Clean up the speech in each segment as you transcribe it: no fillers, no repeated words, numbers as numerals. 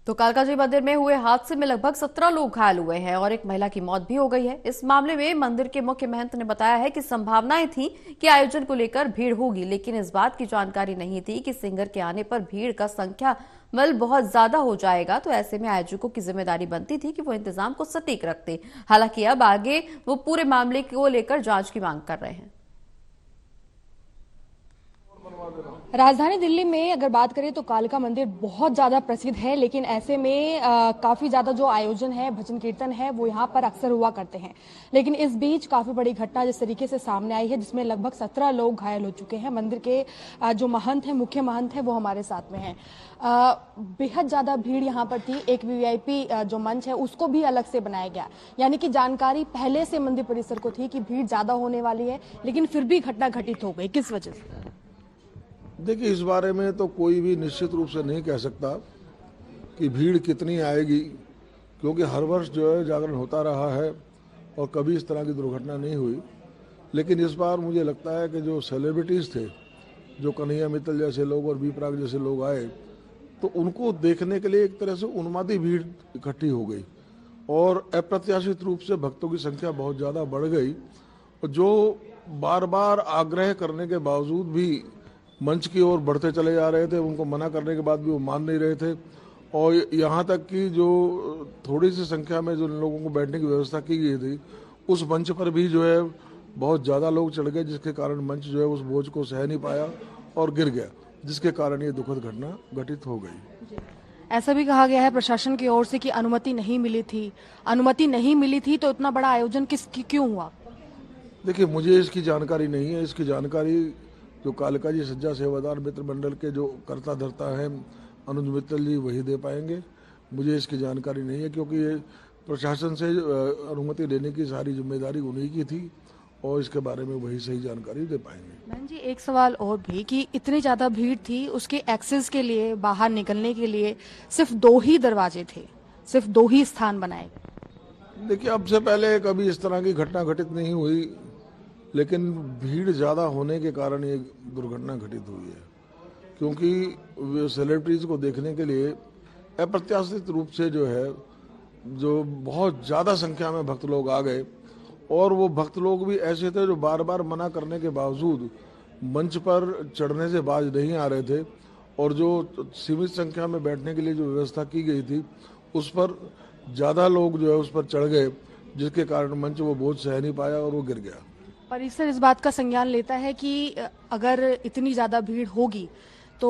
तो कालकाजी मंदिर में हुए हादसे में लगभग 17 लोग घायल हुए हैं और एक महिला की मौत भी हो गई है। इस मामले में मंदिर के मुख्य महंत ने बताया है कि संभावनाएं थी कि आयोजन को लेकर भीड़ होगी, लेकिन इस बात की जानकारी नहीं थी कि सिंगर के आने पर भीड़ का संख्या बहुत ज्यादा हो जाएगा। तो ऐसे में आयोजकों की जिम्मेदारी बनती थी कि वो इंतजाम को सटीक रखते। हालांकि अब आगे वो पूरे मामले को लेकर जांच की मांग कर रहे हैं। राजधानी दिल्ली में अगर बात करें तो कालिका मंदिर बहुत ज्यादा प्रसिद्ध है, लेकिन ऐसे में काफी ज्यादा जो आयोजन है, भजन कीर्तन है, वो यहाँ पर अक्सर हुआ करते हैं। लेकिन इस बीच काफी बड़ी घटना जिस तरीके से सामने आई है, जिसमें लगभग 17 लोग घायल हो चुके हैं। मंदिर के जो महंत है, मुख्य महंत है, वो हमारे साथ में है। बेहद ज्यादा भीड़ यहाँ पर थी। एक वीवीआईपी जो मंच है उसको भी अलग से बनाया गया, यानी कि जानकारी पहले से मंदिर परिसर को थी कि भीड़ ज्यादा होने वाली है, लेकिन फिर भी घटना घटित हो गई। किस वजह से? देखिए, इस बारे में तो कोई भी निश्चित रूप से नहीं कह सकता कि भीड़ कितनी आएगी, क्योंकि हर वर्ष जो है जागरण होता रहा है और कभी इस तरह की दुर्घटना नहीं हुई। लेकिन इस बार मुझे लगता है कि जो सेलिब्रिटीज़ थे, जो कन्हैया मित्तल जैसे लोग और बी प्राक जैसे लोग आए, तो उनको देखने के लिए एक तरह से उन्मादी भीड़ इकट्ठी हो गई और अप्रत्याशित रूप से भक्तों की संख्या बहुत ज़्यादा बढ़ गई। और जो बार बार आग्रह करने के बावजूद भी मंच की ओर बढ़ते चले जा रहे थे, उनको मना करने के बाद भी वो मान नहीं रहे थे। और यहाँ तक कि जो थोड़ी सी संख्या में जो लोगों को बैठने की व्यवस्था की गई थी, उस मंच पर भी जो है बहुत ज़्यादा लोग चढ़ गए, जिसके कारण मंच जो है उस बोझ को सह नहीं पाया और गिर गया, जिसके कारण ये दुखद घटना घटित हो गई। ऐसा भी कहा गया है प्रशासन की ओर से कि अनुमति नहीं मिली थी। अनुमति नहीं मिली थी तो इतना बड़ा आयोजन क्यों हुआ? देखिए, मुझे इसकी जानकारी नहीं है। इसकी जानकारी जो कालिका जी सज्जा सेवादार मित्र मंडल के जो कर्ता धर्ता हैं, अनुज मित्तल जी, वही दे पाएंगे। मुझे इसकी जानकारी नहीं है, क्योंकि ये प्रशासन से अनुमति लेने की सारी जिम्मेदारी उन्हीं की थी और इसके बारे में वही सही जानकारी दे पाएंगे। बहन जी, एक सवाल और भी कि इतनी ज्यादा भीड़ थी, उसके एक्सेस के लिए, बाहर निकलने के लिए सिर्फ 2 ही दरवाजे थे, सिर्फ 2 ही स्थान बनाए गए। देखिए, अब से पहले कभी इस तरह की घटना घटित नहीं हुई, लेकिन भीड़ ज़्यादा होने के कारण ये दुर्घटना घटित हुई है। क्योंकि सेलिब्रिटीज़ को देखने के लिए अप्रत्याशित रूप से जो बहुत ज़्यादा संख्या में भक्त लोग आ गए, और वो भक्त लोग भी ऐसे थे जो बार बार मना करने के बावजूद मंच पर चढ़ने से बाज नहीं आ रहे थे। और जो सीमित संख्या में बैठने के लिए जो व्यवस्था की गई थी, उस पर ज़्यादा लोग जो है उस पर चढ़ गए, जिसके कारण मंच वो बोझ सह नहीं पाया और वो गिर गया। परिसर इस बात का संज्ञान लेता है कि अगर इतनी ज्यादा भीड़ होगी तो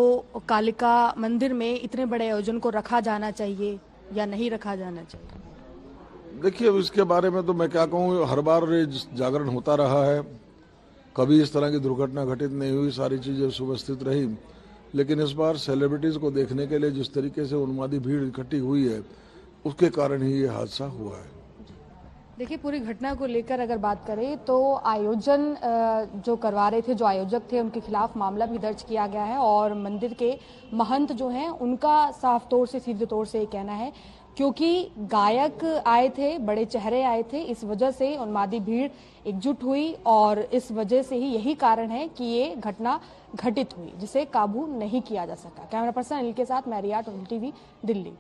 कालिका मंदिर में इतने बड़े आयोजन को रखा जाना चाहिए या नहीं रखा जाना चाहिए? देखिए, अब इसके बारे में तो मैं क्या कहूँ, हर बार जागरण होता रहा है, कभी इस तरह की दुर्घटना घटित नहीं हुई, सारी चीज़ें सुव्यवस्थित रही। लेकिन इस बार सेलिब्रिटीज़ को देखने के लिए जिस तरीके से उन्मादी भीड़ इकट्ठी हुई है, उसके कारण ही ये हादसा हुआ है। देखिए, पूरी घटना को लेकर अगर बात करें तो आयोजन जो करवा रहे थे, जो आयोजक थे, उनके खिलाफ मामला भी दर्ज किया गया है। और मंदिर के महंत जो हैं, उनका साफ तौर से, सीधे तौर से ये कहना है, क्योंकि गायक आए थे, बड़े चेहरे आए थे, इस वजह से उन्मादी भीड़ एकजुट हुई और इस वजह से ही यही कारण है कि ये घटना घटित हुई, जिसे काबू नहीं किया जा सका। कैमरा पर्सन अनिल के साथ मैं रिया, टीवी दिल्ली।